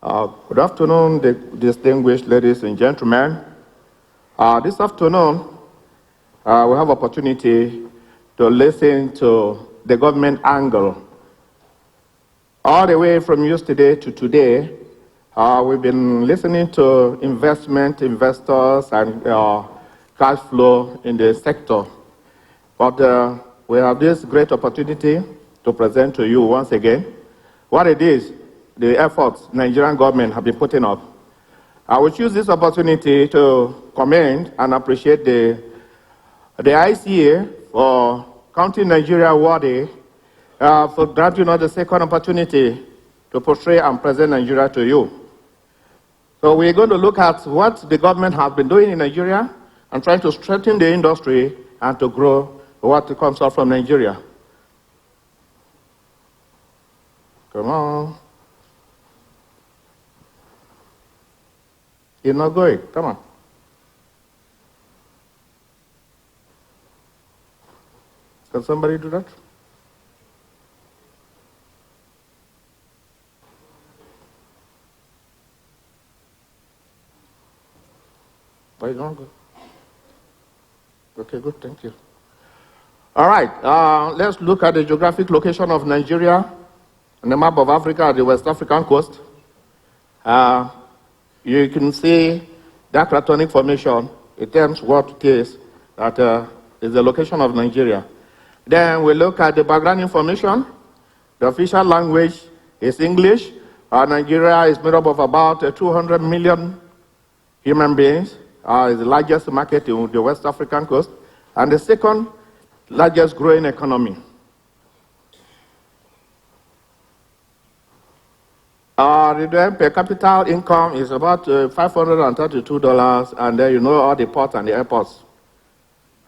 Good afternoon, distinguished ladies and gentlemen. This afternoon, we have opportunity to listen to the government angle. All the way from yesterday to today, we've been listening to investors, and cash flow in the sector. But we have this great opportunity to present to you once again what it is, the efforts Nigerian government have been putting up. I will choose this opportunity to commend and appreciate the ICA for counting Nigeria worthy for granting us the second opportunity to portray and present Nigeria to you. So we're going to look at what the government has been doing in Nigeria and trying to strengthen the industry and to grow what comes out from Nigeria. Come on. You're not going. Come on. Can somebody do that? Why not go? Okay, good. Thank you. All right. Let's look at the geographic location of Nigeria on the map of Africa at the West African coast. You can see that cratonic formation. It tells what it is, that is the location of Nigeria. Then we look at the background information. The official language is English. Nigeria is made up of about 200 million human beings. It's the largest market in the West African coast, and the second largest growing economy. The per capita income is about $532, and then you know all the ports and the airports.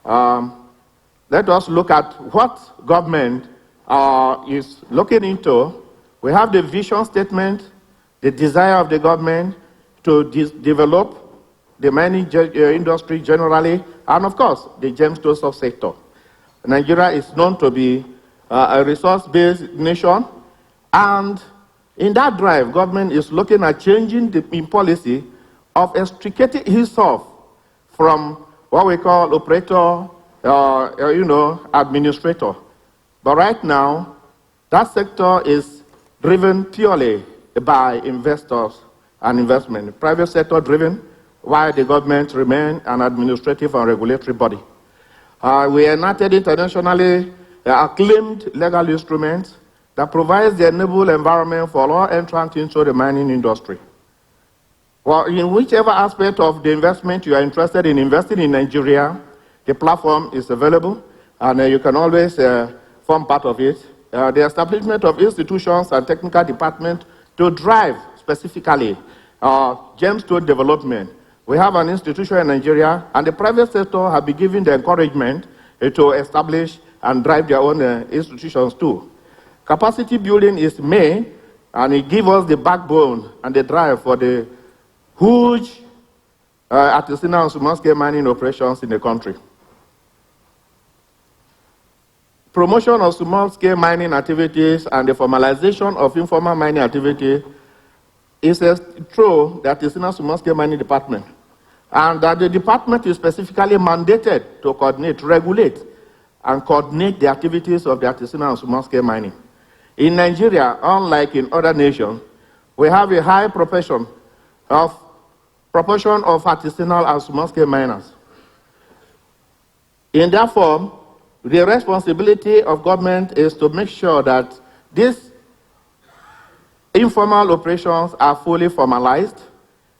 Let us look at what government is looking into. We have the vision statement, the desire of the government to develop the mining industry generally, and of course, the gemstone subsector. Nigeria is known to be a resource-based nation, and in that drive, government is looking at changing the policy of extricating itself from what we call operator, administrator. But right now, that sector is driven purely by investors and investment. Private sector driven, while the government remain an administrative and regulatory body. We enacted internationally acclaimed legal instruments that provides the enable environment for all entrants into the mining industry. Well, in whichever aspect of the investment you are interested in investing in Nigeria, the platform is available, and you can always form part of it. The establishment of institutions and technical departments to drive specifically gemstone development. We have an institution in Nigeria, and the private sector have been given the encouragement to establish and drive their own institutions too. Capacity building is main, and it gives us the backbone and the drive for the huge artisanal and small-scale mining operations in the country. Promotion of small-scale mining activities and the formalization of informal mining activity is through the artisanal small-scale mining department, and that the department is specifically mandated to coordinate, regulate, and coordinate the activities of the artisanal and small-scale mining. In Nigeria, unlike in other nations, we have a high proportion of artisanal and small-scale miners. In that form, the responsibility of government is to make sure that these informal operations are fully formalized.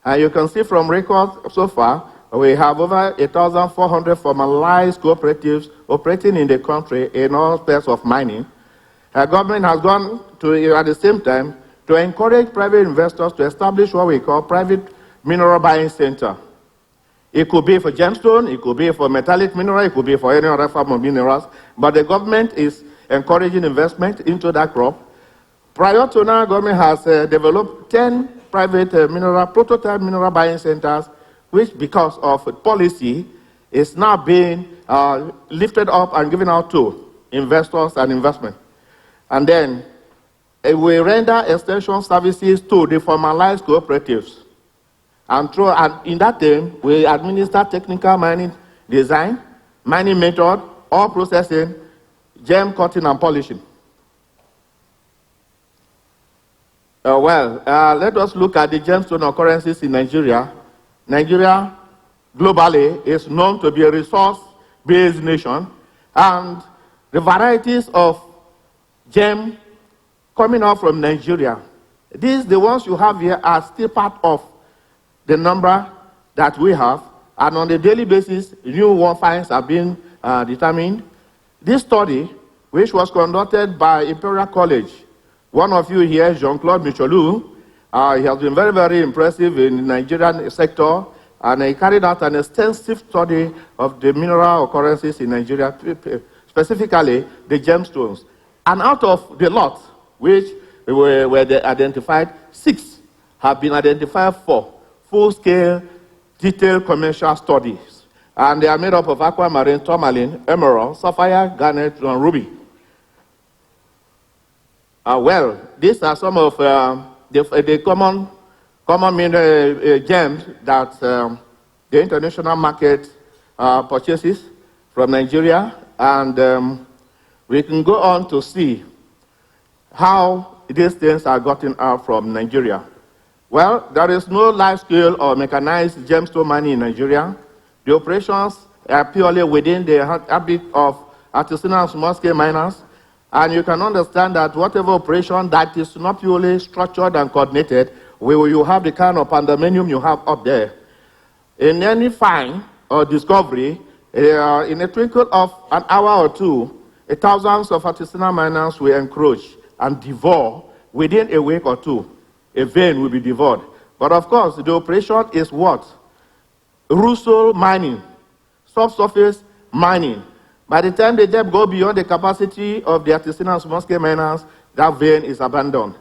And you can see from records so far, we have over 1,400 formalized cooperatives operating in the country in all aspects of mining. Our government has gone to, at the same time, to encourage private investors to establish what we call private mineral buying center. It could be for gemstone, it could be for metallic mineral, it could be for any other form of minerals, but the government is encouraging investment into that crop. Prior to now, government has developed 10 private prototype mineral buying centers, which because of policy is now being lifted up and given out to investors and investment. And then We render extension services to the formalized cooperatives. And in that time, we administer technical mining design, mining method, ore processing, gem cutting and polishing. Let us look at the gemstone occurrences in Nigeria. Nigeria, globally, is known to be a resource-based nation, and the varieties of gem coming out from Nigeria, the ones you have here, are still part of the number that we have, and on a daily basis, new finds are being determined. This study, which was conducted by Imperial College, one of you here, Jean-Claude Michelou, he has been very, very impressive in the Nigerian sector, and he carried out an extensive study of the mineral occurrences in Nigeria, specifically the gemstones. And out of the lot, which were identified, 6 have been identified for full-scale, detailed commercial studies. And they are made up of aquamarine, tourmaline, emerald, sapphire, garnet, and ruby. These are some of the common mineral gems that the international market purchases from Nigeria. And we can go on to see how these things are gotten out from Nigeria. Well, there is no large-scale or mechanized gemstone mining in Nigeria. The operations are purely within the habit of artisanal and small-scale miners, and you can understand that whatever operation that is not purely structured and coordinated, you have the kind of pandemonium you have up there. In any find or discovery, in a twinkle of an hour or two, thousands of artisanal miners will encroach and devour within a week or two. A vein will be devoured. But of course, the operation is what? Russell mining, subsurface mining. By the time they go beyond the capacity of the artisanal small-scale miners, that vein is abandoned.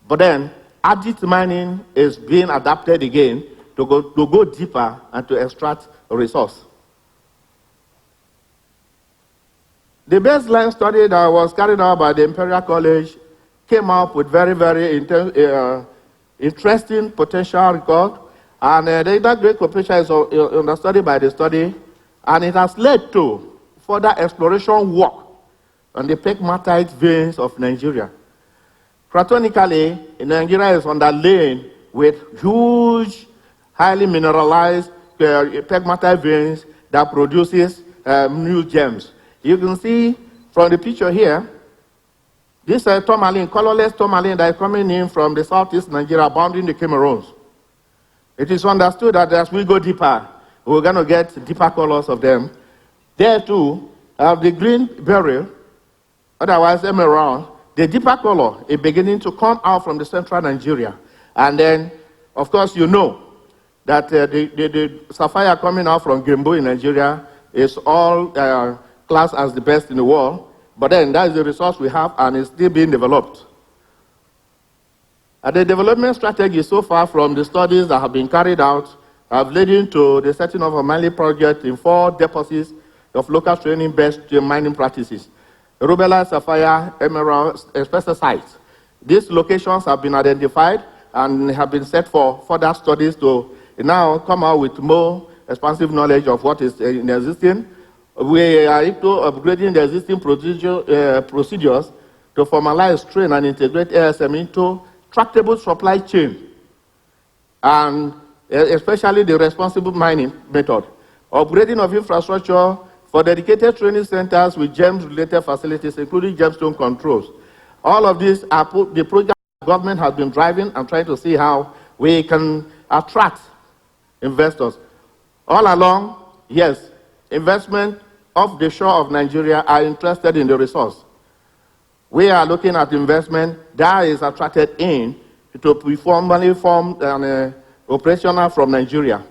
But then, adit mining is being adapted again to go deeper and to extract a resource. The baseline study that was carried out by the Imperial College came up with very, very interesting potential record, and that great potential is understudied by the study, and it has led to further exploration work on the pegmatite veins of Nigeria. Platonically, Nigeria is underlain with huge, highly mineralized pegmatite veins that produces new gems. You can see from the picture here, this tourmaline, colorless tourmaline that is coming in from the southeast Nigeria, bounding the Cameroons. It is understood that as we go deeper, we're going to get deeper colors of them. There too, the green beryl, otherwise emerald, the deeper color is beginning to come out from the central Nigeria. And then, of course, you know that the sapphire coming out from Gembu in Nigeria is all classed as the best in the world. But then that is the resource we have, and it's still being developed. And the development strategy so far from the studies that have been carried out have led into the setting of a mining project in 4 deposits of local training-based mining practices: rubella, sapphire, emerald, special sites. These locations have been identified and have been set for further studies to now come out with more expansive knowledge of what is in existing. We are into upgrading the existing procedures to formalize, train, and integrate ASM into tractable supply chain, and especially the responsible mining method. Upgrading of infrastructure for dedicated training centers with gems-related facilities, including gemstone controls. All of these are the project the government has been driving and trying to see how we can attract investors. All along, yes, investment off the shore of Nigeria are interested in the resource. We are looking at investment that is attracted in to be formally formed and operational from Nigeria.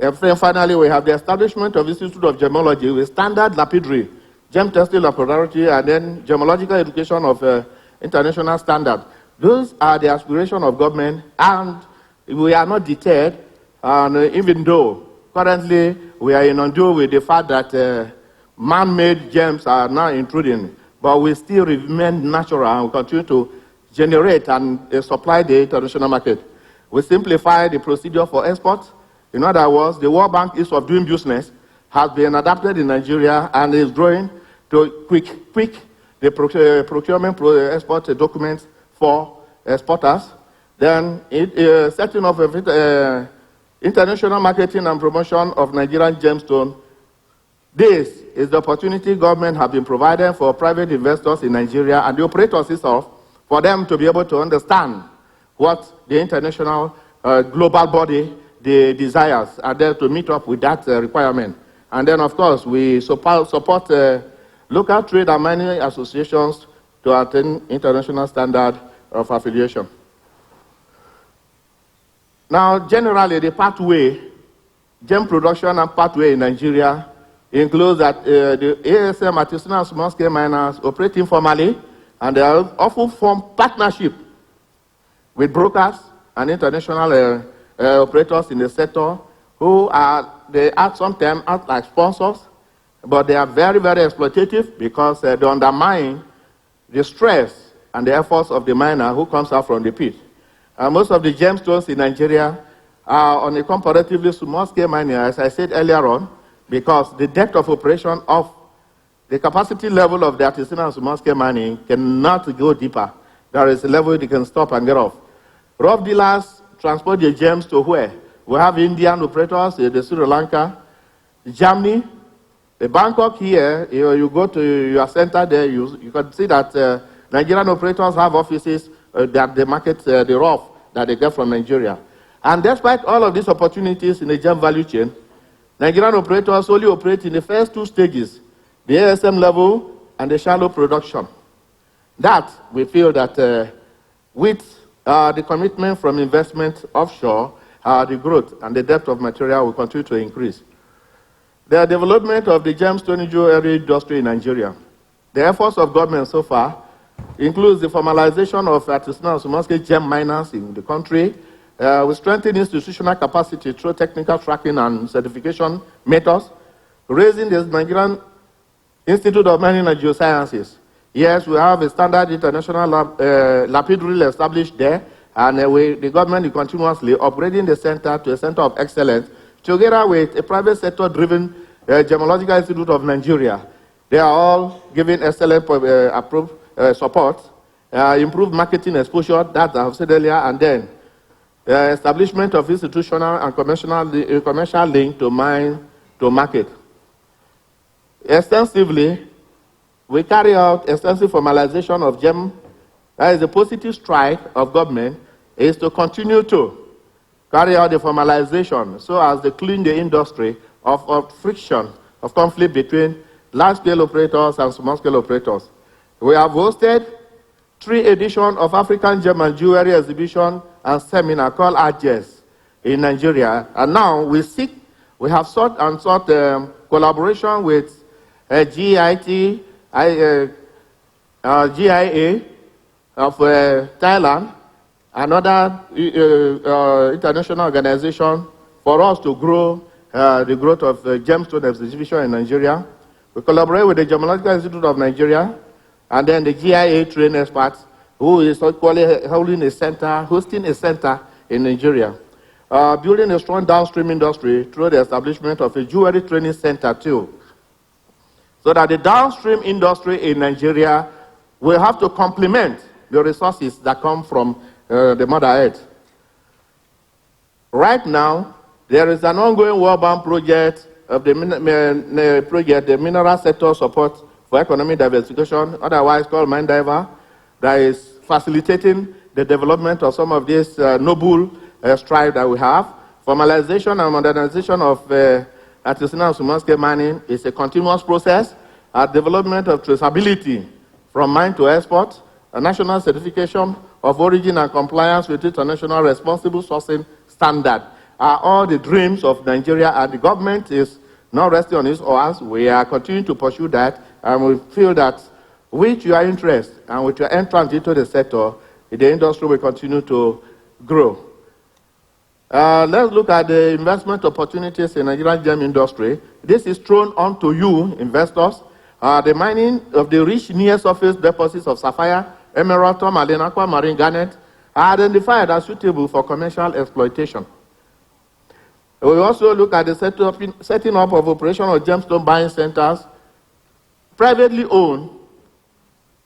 And finally, we have the establishment of the Institute of Gemology with standard lapidary, gem testing laboratory, and then gemological education of international standard. Those are the aspirations of government, and we are not deterred. And even though currently we are inundated with the fact that man-made gems are now intruding, but we still remain natural and we continue to generate and supply the international market. We simplify the procedure for export. In other words, the World Bank ease of doing business has been adapted in Nigeria and is growing to quick the procurement export documents for exporters. Then setting up international marketing and promotion of Nigerian gemstone. This is the opportunity government have been provided for private investors in Nigeria and the operators itself for them to be able to understand what the international global body desires and then to meet up with that requirement. And then, of course, we support local trade and mining associations to attain international standard of affiliation. Now, generally, the pathway, gem production and pathway in Nigeria includes that the ASM artisanal small-scale miners operate informally, and they often form partnership with brokers and international operators in the sector who they sometimes act like sponsors, but they are very, very exploitative because they undermine the stress and the efforts of the miner who comes out from the pit. Most of the gemstones in Nigeria are on a comparatively small-scale mining, as I said earlier on, because the depth of operation of the capacity level of the artisanal small-scale mining cannot go deeper. There is a level they can stop and get off. Rough dealers transport the gems to where? We have Indian operators in Sri Lanka, Germany, Bangkok here. You go to your center there, you can see that Nigerian operators have offices that they market the rough that they get from Nigeria. And despite all of these opportunities in the gem value chain, Nigerian operators only operate in the first two stages, the ASM level and the shallow production. That, we feel that with the commitment from investment offshore, the growth and the depth of material will continue to increase. The development of the gemstone jewelry industry in Nigeria. The efforts of government so far includes the formalization of artisanal small-scale gem miners in the country. We strengthen institutional capacity through technical tracking and certification methods, raising the Nigerian Institute of Mining and Geosciences. Yes, we have a standard international lapidary established there, and the government is continuously upgrading the center to a center of excellence, together with a private sector-driven Gemological Institute of Nigeria. They are all giving excellent approved support, improved marketing exposure, that I have said earlier, and then establishment of institutional and commercial link to mine to market. Extensively, we carry out extensive formalization of gem. That is a positive stride of government, is to continue to carry out the formalization so as to clean the industry of friction, of conflict between large-scale operators and small-scale operators. We have hosted 3 editions of African Gem and Jewelry Exhibition and Seminar called AGES in Nigeria. And now we have sought collaboration with GIA of Thailand, another international organization, for us to grow the growth of gemstone exhibition in Nigeria. We collaborate with the Gemological Institute of Nigeria, and then the GIA trained experts, who is hosting a center in Nigeria. Building a strong downstream industry through the establishment of a jewelry training center too. So that the downstream industry in Nigeria will have to complement the resources that come from the Mother Earth. Right now, there is an ongoing World Bank project of the mineral sector support for economic diversification, otherwise called MineDiver, that is facilitating the development of some of these noble strides that we have. Formalization and modernization of artisanal small-scale mining is a continuous process. Development of traceability from mine to export, a national certification of origin and compliance with international responsible sourcing standard are all the dreams of Nigeria, and the government is not resting on its oars. We are continuing to pursue that, and we feel that with your interest and with your entrance into the sector, the industry will continue to grow. Let's look at the investment opportunities in the Nigerian gem industry. This is thrown onto you, investors. The mining of the rich near-surface deposits of sapphire, emerald tourmaline, aquamarine, garnet, are identified as suitable for commercial exploitation. We also look at the setting up of operational gemstone buying centers, privately owned,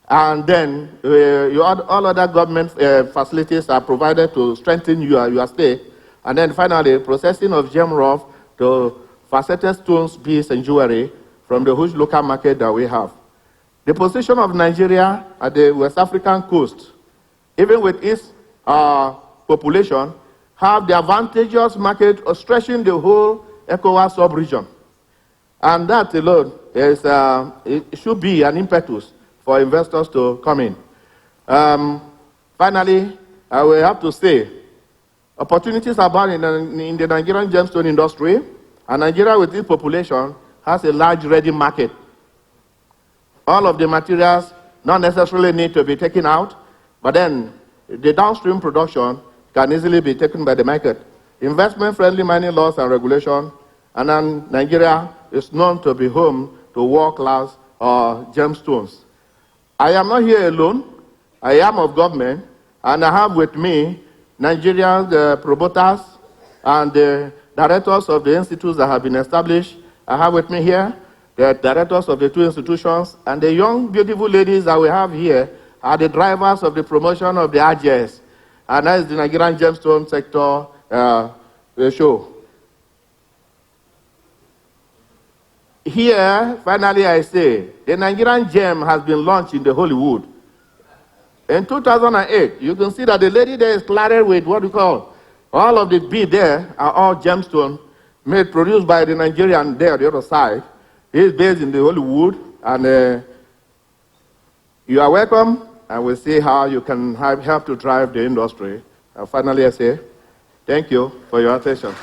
and then all other government facilities are provided to strengthen your stay. And then finally, processing of gem rough to faceted stones, beads, and jewelry from the huge local market that we have. The position of Nigeria at the West African coast, even with its population, have the advantageous market of stretching the whole ECOWAS sub-region. And that alone is, it should be an impetus for investors to come in. Finally, I will have to say, opportunities abound in the Nigerian gemstone industry, and Nigeria with its population has a large ready market. All of the materials not necessarily need to be taken out, but then the downstream production can easily be taken by the market. Investment-friendly mining laws and regulation, and then Nigeria is known to be home to world-class gemstones. I am not here alone. I am of government, and I have with me Nigerian promoters and the directors of the institutes that have been established. I have with me here the directors of the two institutions, and the young, beautiful ladies that we have here are the drivers of the promotion of the RGS, and that is the Nigerian gemstone sector show. Here, finally, I say, the Nigerian gem has been launched in the Hollywood. In 2008, you can see that the lady there is cladded with what we call, all of the beads there are all gemstone, produced by the Nigerian there on the other side. He is based in the Hollywood, and you are welcome, and we'll see how you can help to drive the industry. And finally, I say, thank you for your attention.